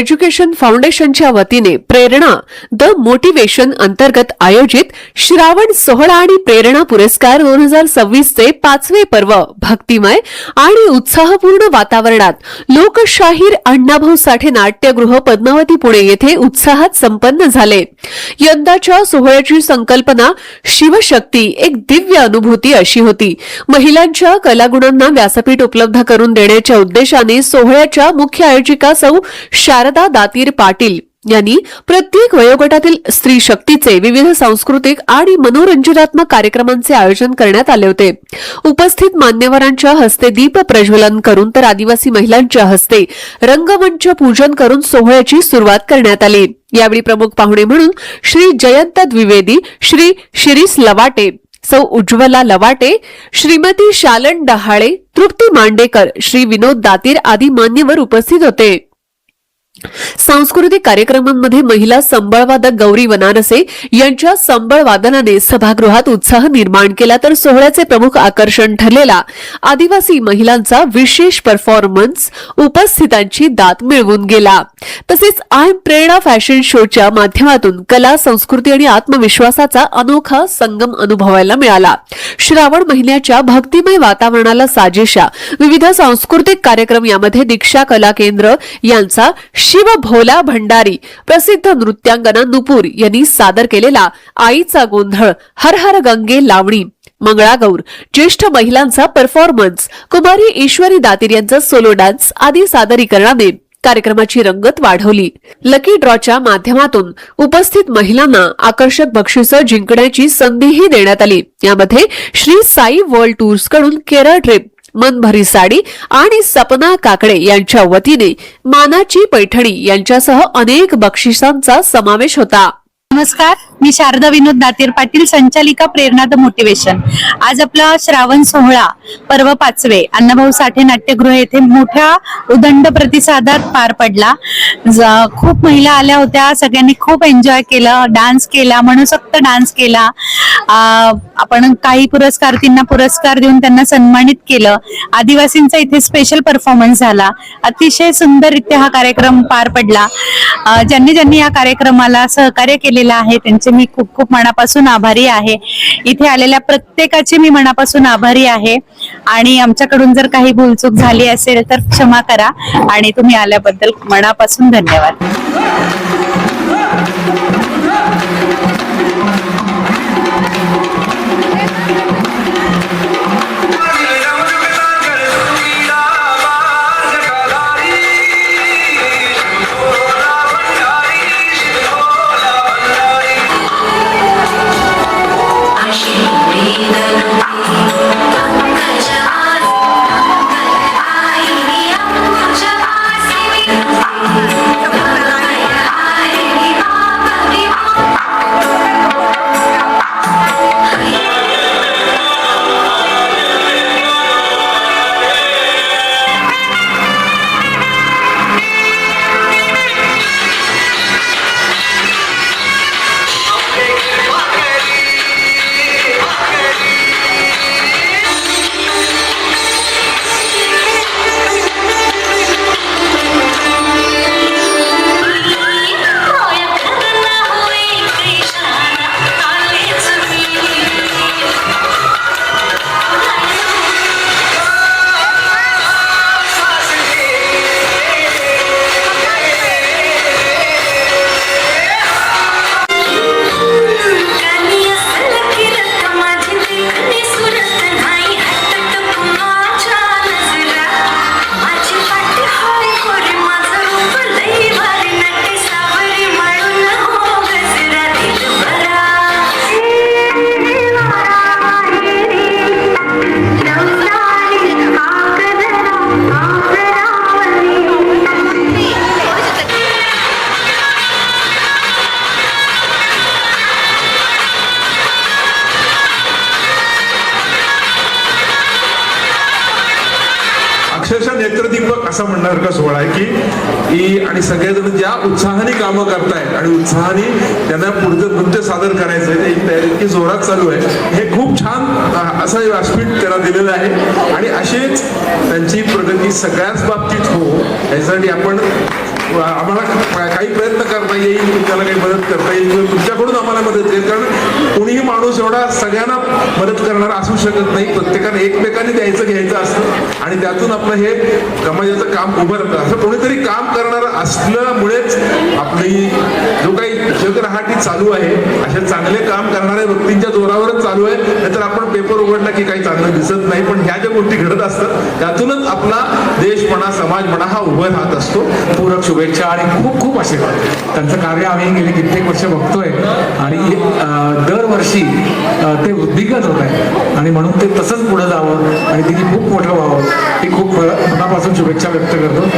Education फाउंडेशनच्या वतीने प्रेरणा the motivation अंतर्गत आयोजित श्रावण सोहळा आणि प्रेरणा पुरस्कार 2026 चे 5वे पर्व भक्तिमय आणि उत्साहपूर्ण वातावरणात लोकशाहीर अण्णाभाऊ साठे नाट्यगृह पद्मावती पुणे येथे उत्साहात संपन्न झाले। यंदाच्या सोहळ्याची संकल्पना शिवशक्ती एक दिव्य अनुभूती अशी होती। महिलांच्या कलागुणांना व्यासपीठ उपलब्ध करून देण्याच्या उद्देशाने सोहळ्याच्या मुख्य आयोजिका सौ शारदा दातीर पाटील यांनी प्रत्येक वयोगटातील स्त्री शक्तीचे विविध सांस्कृतिक आणि मनोरंजनात्मक कार्यक्रमांचे आयोजन करण्यात आले होते। उपस्थित मान्यवरांच्या हस्ते दीप प्रज्वलन करून तर आदिवासी महिलांच्या हस्ते रंगमंच पूजन करून सोहळ्याची सुरुवात करण्यात आली। यावेळी प्रमुख पाहुणे म्हणून श्री जयंत द्विवेदी, श्री शिरीष लवाटे, सौ उज्ज्वला लवाटे, श्रीमती शालन डहाळे, तृप्ती मांडेकर, श्री विनोद दातीर आदी मान्यवर उपस्थित होते। सांस्कृतिक कार्यक्रमांमध्ये महिला संबळवादक गौरी वनारसे यांच्या संबळ वादनाने सभागृहात उत्साह निर्माण केला, तर सोहळ्याचे प्रमुख आकर्षण ठरलेला आदिवासी महिलांचा विशेष परफॉर्मन्स उपस्थितांची दात मिळवून गेला। तसेच आय एम प्रेरणा फॅशन शोच्या माध्यमातून कला, संस्कृती आणि आत्मविश्वासाचा अनोखा संगम अनुभवायला मिळाला। श्रावण महिन्याच्या भक्तिमय वातावरणाला साजेशा विविध सांस्कृतिक कार्यक्रम यामध्ये दीक्षा कला केंद्र यांचा शिव भोला भंडारी, प्रसिद्ध नृत्यांगना नुपूर यांनी सादर केलेला आईचा गोंधळ, हर हर गंगे लावणी, मंगळागौर, ज्येष्ठ महिलांचा परफॉर्मन्स, कुमारी ईश्वरी दातीर यांचा सोलो डान्स आदी सादरीकरणाने कार्यक्रमाची रंगत वाढवली। लकी ड्रॉच्या माध्यमातून उपस्थित महिलांना आकर्षक बक्षिसं जिंकण्याची संधीही देण्यात आली। यामध्ये श्री साई वर्ल्ड टूर्स कडून केरळ ट्रिप, मनभरी साडी आणि सपना काकडे यांच्या वतीने मानाची पैठणी यांच्यासह अनेक बक्षिसांचा समावेश होता। नमस्कार, मी शारदा विनोद दातीर पाटील, संचालिका प्रेरणा द मोटिवेशन। आज आपला श्रावण सोहळा पर्व 5वे अण्णाभाऊ साठे नाट्यगृह येथे मोठ्या उदंड प्रतिसादात पार पडला। खूप महिला आल्या होत्या, सगळ्यांनी खूप एन्जॉय केलं, डान्स केला, मनसोक्त डान्स केला। आपण काही पुरस्कारार्थींना पुरस्कार देऊन त्यांना सन्मानित केलं। आदिवासींचा इथे स्पेशल परफॉर्मन्स झाला। अतिशय सुंदररित्या हा कार्यक्रम पार पडला। ज्यांनी या कार्यक्रमाला सहकार्य केलेलं आहे त्यांचे मी खूप खूप मनापासून आभारी आहे। इथे आलेल्या प्रत्येकाचे मी मनापासून आभारी आहे आणि आमच्याकडून जर काही भूलचूक झाली असेल तर क्षमा करा आणि तुम्ही आल्याबद्दल मनापासून धन्यवाद। अक्षरशः नेत्रदीपक असा म्हणण्यासारखा सोहळा आहे की आणि सगळेजण ज्या उत्साहाने कामं करतायत आणि उत्साहाने त्यांना पुढचं नृत्य सादर करायचं आहे त्याची तयारी इतकी जोरात चालू आहे। हे खूप छान असं व्यासपीठ त्यांना दिलेलं आहे आणि असेच त्यांची प्रगती सगळ्याच बाबतीत हो यासाठी आपण आम्हाला काही प्रयत्न करता येईल, त्याला काही मदत करता येईल किंवा तुमच्याकडून आम्हाला मदत येईल. कारण कोणीही माणूस एवढा सगळ्यांना मदत करणारा असू शकत नाही. प्रत्येकाने एकमेकांनी द्यायचं घ्यायचं असतं आणि त्यातून आपलं हे समाजाचं काम उभं असं कोणीतरी काम करणारं असल्यामुळेच आपली जो काही जगरहाटी चालू आहे अशा चांगले काम करणाऱ्या व्यक्तींच्या जोरावरच चालू आहे. नाहीतर आपण पेपर उघडला की काही चांगलं दिसत नाही. पण ह्या ज्या गोष्टी घडत असतात त्यातूनच आपला देश म्हणा, समाज म्हणा हा उभं राहत असतो. पूरक शुभेच्छा आणि खूप खूप आशीर्वाद. त्यांचं कार्य आम्ही गेले कित्येक वर्ष बघतोय आणि दरवर्षी ते वृद्धिंगत होत आहे आणि म्हणून ते तसंच पुढे जावं आणि तिथे खूप मोठं व्हावं ही खूप मनापासून शुभेच्छा व्यक्त करतो.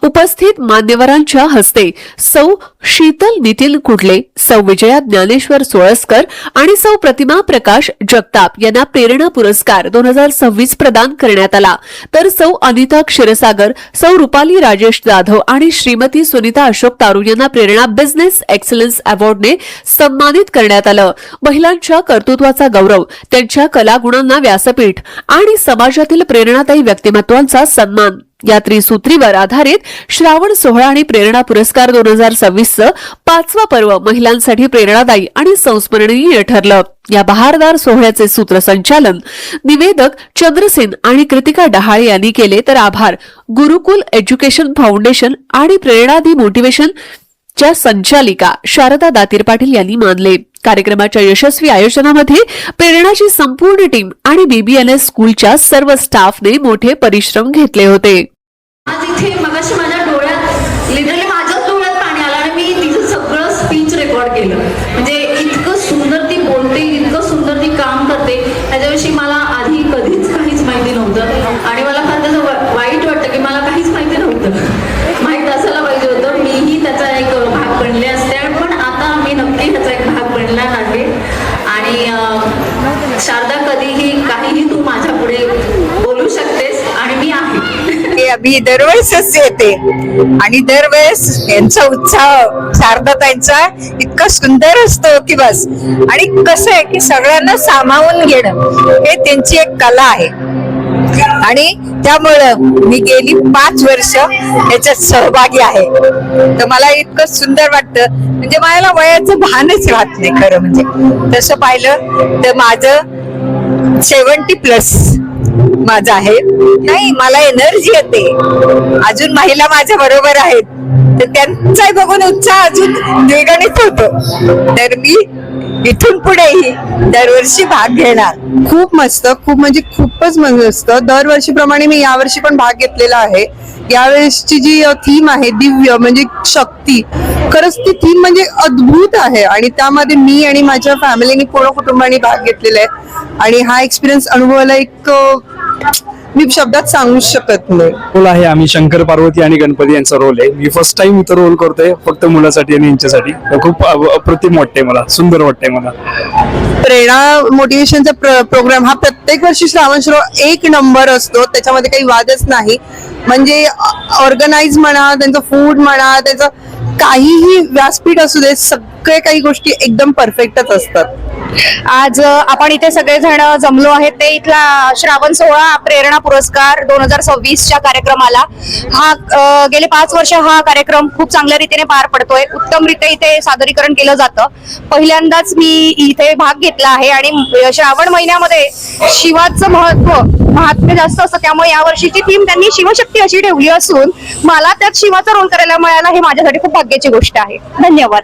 उपस्थित मान्यवरांच्या हस्ते सौ शीतल नितीन कुडले, सौ विजया ज्ञानेश्वर सोळसकर आणि सौ प्रतिमा प्रकाश जगताप यांना प्रेरणा पुरस्कार 2026 प्रदान करण्यात आला. तर सौ अनिता क्षीरसागर, सौ रुपाली राजेश जाधव आणि श्रीमती सुनीता अशोक तारू यांना प्रेरणा बिझनेस एक्सलन्स अवॉर्डने सन्मानित करण्यात आलं. महिलांच्या कर्तृत्वाचा गौरव, त्यांच्या कलागुणांना व्यासपीठ आणि समाजातील प्रेरणादायी व्यक्तिमत्वांचा सन्मान या त्रिसूत्रीवर आधारित श्रावण सोहळा आणि प्रेरणा पुरस्कार 2026चं 5वा पर्व महिलांसाठी प्रेरणादायी आणि संस्मरणीय ठरलं. या बहारदार सोहळ्याचे सूत्रसंचालन निवेदक चंद्रसेन आणि कृतिका डहाळे यांनी केले. तर आभार गुरुकुल एज्युकेशन फाउंडेशन आणि प्रेरणादी मोटिवेशन च्या संचालिका शारदा दातीर पाटील यांनी मानले. कार्यक्रमाच्या यशस्वी आयोजनामध्ये प्रेरणाची संपूर्ण टीम आणि BBNS स्कूलच्या सर्व स्टाफने मोठे परिश्रम घेतले होते. आज इथे मगाशी माझ्या डोळ्यात लिटरली माझ्याच डोळ्यात पाणी आलं आणि मी तिचं सगळं स्पीच रेकॉर्ड केलं. म्हणजे इतकं सुंदर ती बोलते, इतकं सुंदर ती काम करते, त्याच्याविषयी मला आधी कधीच काहीच माहिती नव्हतं आणि मला फार त्याचं वाईट वाटतं की मला काहीच माहिती नव्हतं. माहीत असायला पाहिजे होतं, मीही त्याचा एक भाग बनले असते. पण आता मी नक्की त्याचा एक भाग बनणार आहे आणि शारदा कधीही काहीही तू माझ्या पुढे बोलू शकतेस आणि मी आहे. आम्ही दरवेळेसच येते आणि दरवेळेस यांचा उत्साह शारदाताईंचा इतका सुंदर असतो की बस. आणि कसं आहे की सगळ्यांना सामावून घेणं हे त्यांची एक कला आहे आणि त्यामुळं मी गेली 5 वर्ष याच्यात सहभागी आहे. तर मला इतकं सुंदर वाटतं, म्हणजे मला वयाचं भानच राहत नाही खरं म्हणजे. तसं पाहिलं तर माझं 70+ माझं आहे. नाही, मला एनर्जी येते. अजून महिला माझ्या बरोबर आहेत तर त्यांचा बघून उत्साह अजून द्विगुणित होतो. तर मी इथून पुढेही दरवर्षी भाग घेणार. खूप मस्त, खूप म्हणजे खूपच मस्त. दरवर्षीप्रमाणे मी यावर्षी पण भाग घेतलेला आहे. यावेळेसची जी थीम आहे दिव्य म्हणजे शक्ती, खरंच ती थीम म्हणजे अद्भुत आहे आणि त्यामध्ये मी आणि माझ्या फॅमिलीने पूर्ण कुटुंबाने भाग घेतलेला आहे आणि हा एक्सपिरियन्स अनुभवायला एक मी शब्दात सांगू शकत नाही. रोल आहे आम्ही शंकर पार्वती आणि गणपती यांचा रोल आहे. मी फर्स्ट टाइम इथं रोल करतोय फक्त मुलासाठी आणि यांच्यासाठी. खूप अप्रतिम वाटतंय मला, सुंदर वाटतंय मला. प्रेरणा मोटिवेशनचा प्रोग्राम हा प्रत्येक वर्षी श्रावण सोहळा 1 नंबर असतो, त्याच्यामध्ये काही वादच नाही. म्हणजे ऑर्गनाइज म्हणा, त्यांचं फूड म्हणा, त्यांचं काहीही व्यासपीठ असू दे, सगळे काही गोष्टी एकदम परफेक्टच असतात. आज आपण इथे सगळेजण जमलो आहेत ते इथला श्रावण सोहळा प्रेरणा पुरस्कार 2026च्या कार्यक्रमाला. हा गेले 5 वर्ष हा कार्यक्रम खूप चांगल्या रीतीने पार पडतोय. उत्तमरित्या इथे सादरीकरण केलं जातं. पहिल्यांदाच मी इथे भाग घेतला आहे आणि श्रावण महिन्यामध्ये शिवाचं महात्म्य जास्त असतं, त्यामुळे या वर्षीची थीम त्यांनी शिवशक्ती अशी ठेवली असून मला त्यात शिवाचा रोल करायला मिळाला हे माझ्यासाठी खूप भाग्याची गोष्ट आहे. धन्यवाद.